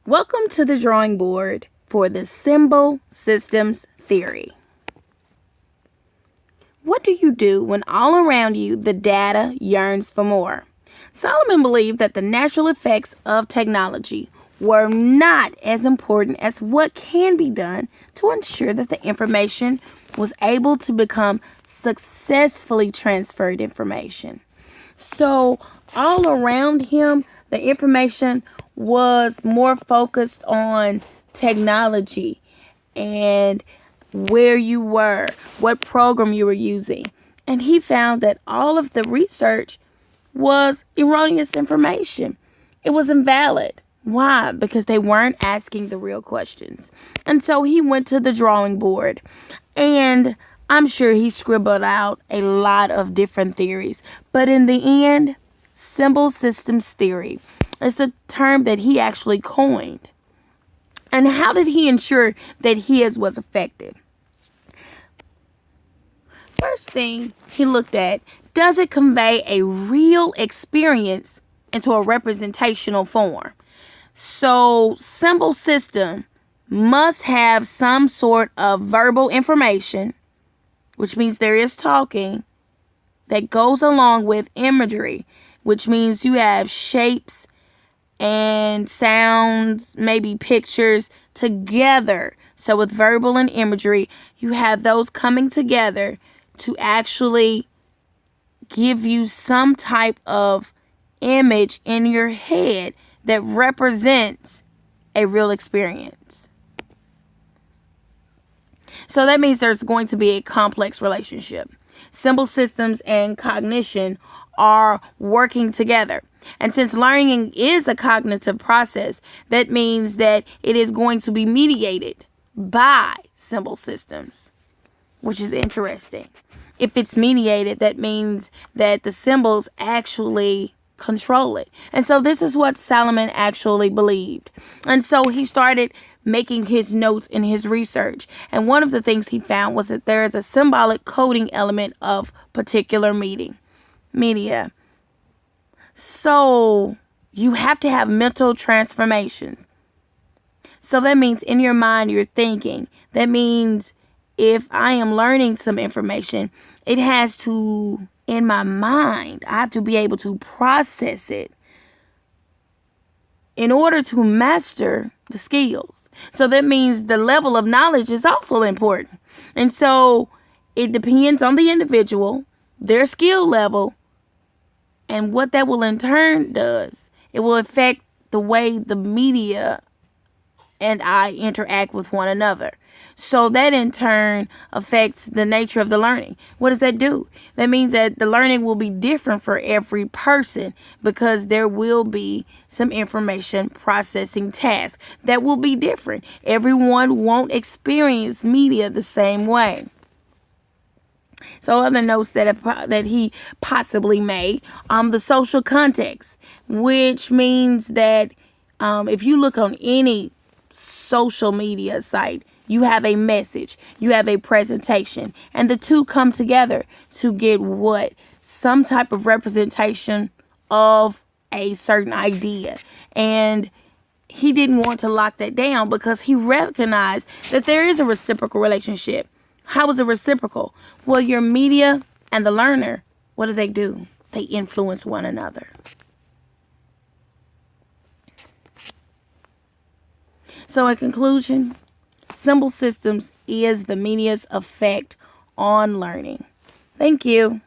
Welcome to the drawing board for the symbol systems theory. What do you do when all around you the data yearns for more? Solomon believed that the natural effects of technology were not as important as what can be done to ensure that the information was able to become successfully transferred information. So all around him, the information was more focused on technology and where you were, what program you were using. And he found that all of the research was erroneous information. It was invalid. Why? Because they weren't asking the real questions. And so he went to the drawing board, and I'm sure he scribbled out a lot of different theories. But in the end, symbol systems theory is a term that he actually coined. And how did he ensure that his was effective? First thing he looked at, does it convey a real experience into a representational form? So, symbol system must have some sort of verbal information, which means there is talking, that goes along with imagery, which means you have shapes and sounds, maybe pictures together. So with verbal and imagery, you have those coming together to actually give you some type of image in your head that represents a real experience. So that means there's going to be a complex relationship. Symbol systems and cognition are working together. And since learning is a cognitive process, that means that it is going to be mediated by symbol systems, which is interesting. If it's mediated, that means that the symbols actually control it. And so this is what Solomon actually believed. And so he started making his notes in his research. And one of the things he found was that there is a symbolic coding element of particular media. So you have to have mental transformations. So that means in your mind you're thinking. That means if I am learning some information, it has to, in my mind, I have to be able to process it in order to master the skills. So that means the level of knowledge is also important. And so it depends on the individual, their skill level, and what that will in turn does. It will affect the way the media and I interact with one another. So that in turn affects the nature of the learning. What does that do? That means that the learning will be different for every person because there will be some information processing tasks that will be different. Everyone won't experience media the same way. So other notes that he possibly made, the social context, which means that if you look on any social media site, you have a message, you have a presentation, and the two come together to get what? Some type of representation of a certain idea. And he didn't want to lock that down because he recognized that there is a reciprocal relationship. How is it reciprocal? Well, your media and the learner, what do? They influence one another. So in conclusion, symbol systems is the media's effect on learning. Thank you.